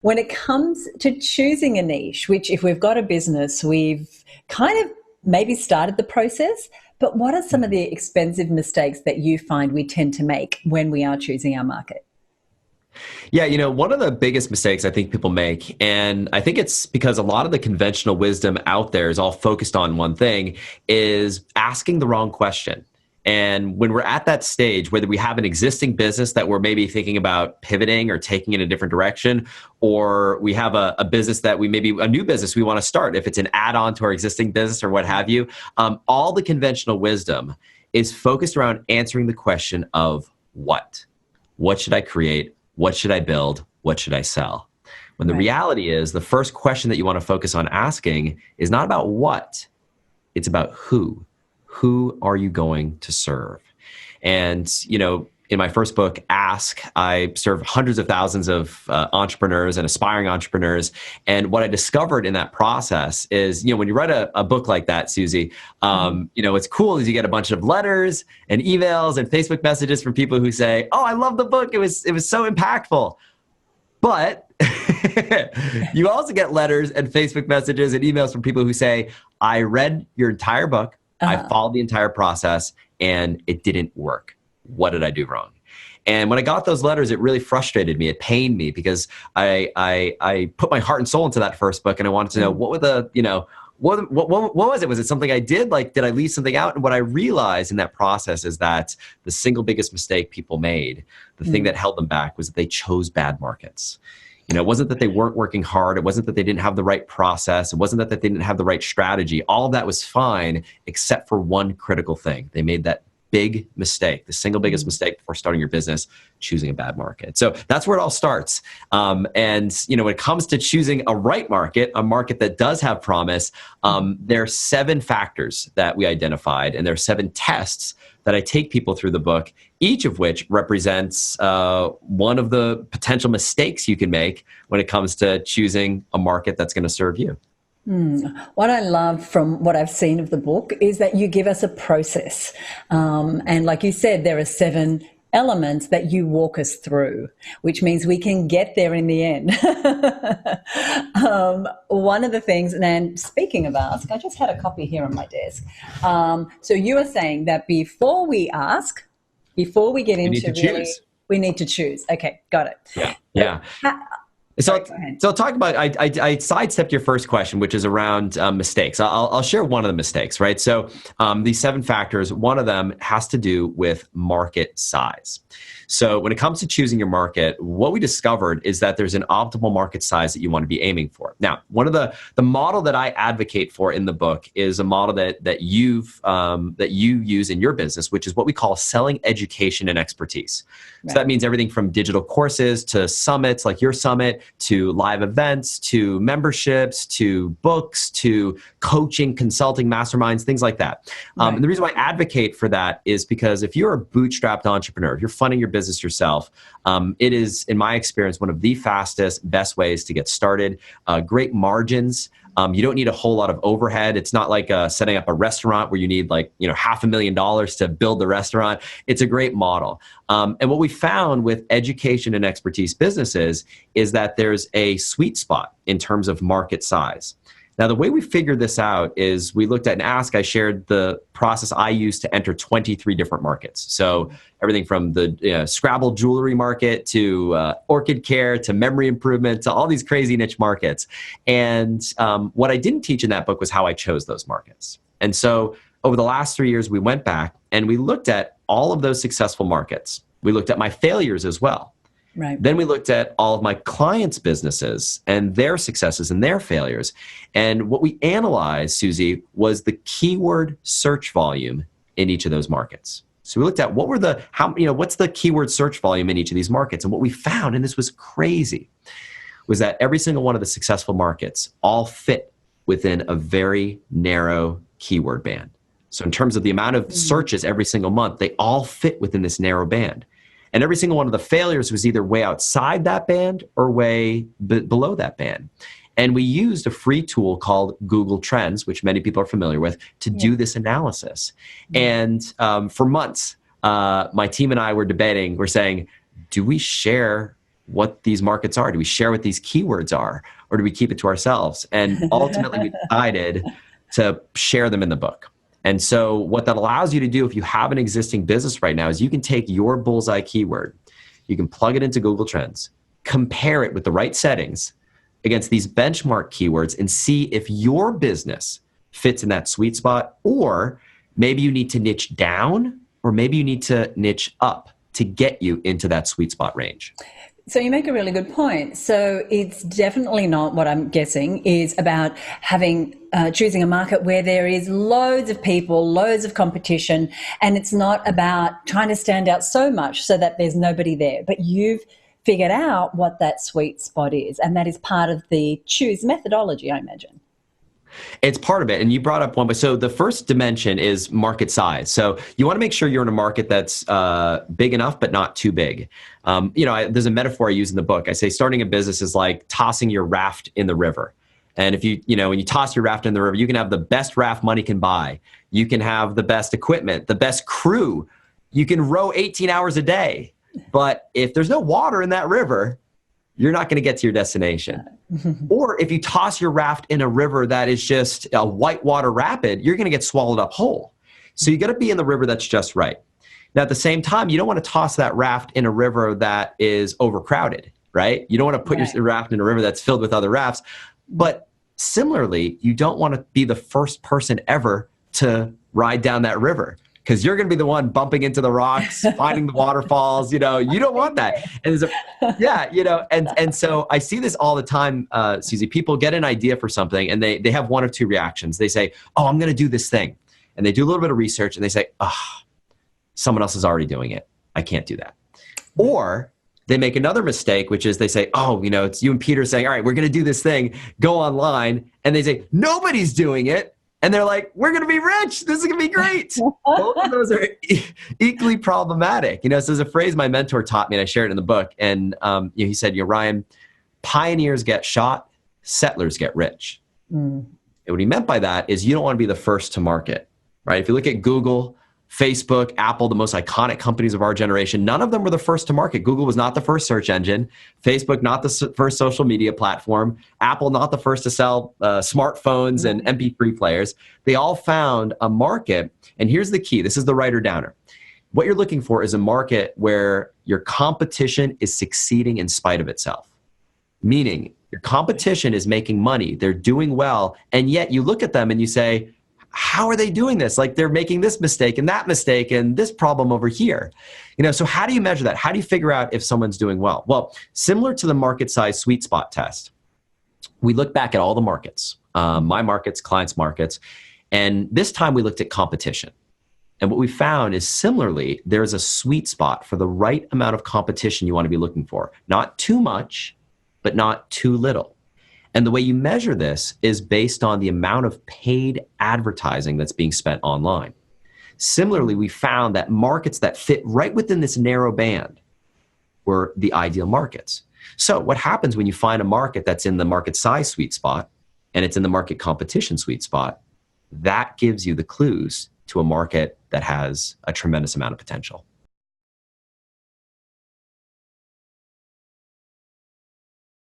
When it comes to choosing a niche, which if we've got a business, we've kind of maybe started the process, but what are some of the expensive mistakes that you find we tend to make when we are choosing our market? Yeah, one of the biggest mistakes I think people make, and I think it's because a lot of the conventional wisdom out there is all focused on one thing, is asking the wrong question. And when we're at that stage, whether we have an existing business that we're maybe thinking about pivoting or taking in a different direction, or we have a business that a new business we want to start, if it's an add-on to our existing business or what have you, all the conventional wisdom is focused around answering the question of what? What should I create? What should I build? What should I sell? When the reality is, the first question that you want to focus on asking is not about what, it's about who. Who are you going to serve? And, in my first book, Ask, I serve hundreds of thousands of entrepreneurs and aspiring entrepreneurs. And what I discovered in that process is, when you write a book like that, Suzi, what's cool is you get a bunch of letters and emails and Facebook messages from people who say, "Oh, I love the book. It was so impactful." But you also get letters and Facebook messages and emails from people who say, "I read your entire book. I followed the entire process and it didn't work. What did I do wrong?" And when I got those letters, it really frustrated me. It pained me because I put my heart and soul into that first book, and I wanted to know what was it? Was it something I did? Like, did I leave something out? And what I realized in that process is that the single biggest mistake people made, the thing that held them back, was that they chose bad markets. It wasn't that they weren't working hard. It wasn't that they didn't have the right process. It wasn't that they didn't have the right strategy. All of that was fine, except for one critical thing. They made that big mistake, the single biggest mistake before starting your business, choosing a bad market. So that's where it all starts. And when it comes to choosing a right market, a market that does have promise, there are 7 factors that we identified, and there are 7 tests that I take people through the book, each of which represents one of the potential mistakes you can make when it comes to choosing a market that's going to serve you. What I love from what I've seen of the book is that you give us a process. And like you said, there are 7 elements that you walk us through, which means we can get there in the end. One of the things, and speaking of ask, I just had a copy here on my desk. So you are saying that before we ask, before we get into really, we need to choose. Okay, got it. Yeah. So I'll talk about, I sidestepped your first question, which is around mistakes. I'll share one of the mistakes, right? So these 7 factors, one of them has to do with market size. So when it comes to choosing your market, what we discovered is that there's an optimal market size that you want to be aiming for. Now, one of the model that I advocate for in the book is a model that you use in your business, which is what we call selling education and expertise. Right. So that means everything from digital courses to summits like your summit, to live events, to memberships, to books, to coaching, consulting, masterminds, things like that. Right. And the reason why I advocate for that is because if you're a bootstrapped entrepreneur, if you're funding your business yourself, it is, in my experience, one of the fastest, best ways to get started. Great margins. You don't need a whole lot of overhead. It's not like setting up a restaurant where you need $500,000 to build the restaurant. It's a great model. And what we found with education and expertise businesses is that there's a sweet spot in terms of market size. Now, the way we figured this out is we looked at an Ask. I shared the process I used to enter 23 different markets. So everything from the Scrabble jewelry market to orchid care to memory improvement to all these crazy niche markets. And what I didn't teach in that book was how I chose those markets. And so over the last 3 years, we went back and we looked at all of those successful markets. We looked at my failures as well. Right. Then we looked at all of my clients' businesses and their successes and their failures. And what we analyzed, Suzi, was the keyword search volume in each of those markets. So we looked at what's the keyword search volume in each of these markets. And what we found, and this was crazy, was that every single one of the successful markets all fit within a very narrow keyword band. So in terms of the amount of searches every single month, they all fit within this narrow band. And every single one of the failures was either way outside that band or way below that band. And we used a free tool called Google Trends, which many people are familiar with, to do this analysis. And for months, my team and I were debating, we're saying, do we share what these markets are? Do we share what these keywords are, or do we keep it to ourselves? And ultimately, we decided to share them in the book. And so what that allows you to do if you have an existing business right now is you can take your bullseye keyword, you can plug it into Google Trends, compare it with the right settings against these benchmark keywords and see if your business fits in that sweet spot, or maybe you need to niche down, or maybe you need to niche up to get you into that sweet spot range. So you make a really good point. So it's definitely not, what I'm guessing, is about having choosing a market where there is loads of people, loads of competition, and it's not about trying to stand out so much so that there's nobody there. But you've figured out what that sweet spot is, and that is part of the choose methodology, I imagine. It's part of it. And you brought up one, but so the first dimension is market size. So you want to make sure you're in a market that's big enough, but not too big. There's a metaphor I use in the book. I say starting a business is like tossing your raft in the river. And if when you toss your raft in the river, you can have the best raft money can buy. You can have the best equipment, the best crew. You can row 18 hours a day. But if there's no water in that river, you're not going to get to your destination. Or if you toss your raft in a river that is just a whitewater rapid, you're going to get swallowed up whole. So you got to be in the river that's just right. Now, at the same time, you don't want to toss that raft in a river that is overcrowded, right? You don't want to put your raft in a river that's filled with other rafts. But similarly, you don't want to be the first person ever to ride down that river, because you're going to be the one bumping into the rocks, finding the waterfalls. You don't want that. And and so I see this all the time, Suzi. People get an idea for something and they have one of two reactions. They say, oh, I'm going to do this thing. And they do a little bit of research and they say, oh, someone else is already doing it. I can't do that. Or they make another mistake, which is they say, oh, it's you and Peter saying, all right, we're going to do this thing, go online. And they say, nobody's doing it. And they're like, we're going to be rich. This is going to be great. Both of those are equally problematic. So there's a phrase my mentor taught me, and I shared it in the book. And he said, Ryan, pioneers get shot, settlers get rich. And what he meant by that is you don't want to be the first to market, right? If you look at Google, Facebook, Apple, the most iconic companies of our generation, none of them were the first to market. Google was not the first search engine. Facebook, not the first social media platform. Apple, not the first to sell smartphones and MP3 players. They all found a market. And here's the key. This is the writer downer. What you're looking for is a market where your competition is succeeding in spite of itself. Meaning your competition is making money. They're doing well. And yet you look at them and you say, how are they doing this? Like, they're making this mistake and that mistake and this problem over here. So how do you measure that? How do you figure out if someone's doing well? Well, similar to the market size sweet spot test, we look back at all the markets, my markets, clients' markets, and this time we looked at competition. And what we found is similarly, there's a sweet spot for the right amount of competition you want to be looking for. Not too much, but not too little. And the way you measure this is based on the amount of paid advertising that's being spent online. Similarly, we found that markets that fit right within this narrow band were the ideal markets. So what happens when you find a market that's in the market size sweet spot and it's in the market competition sweet spot? That gives you the clues to a market that has a tremendous amount of potential.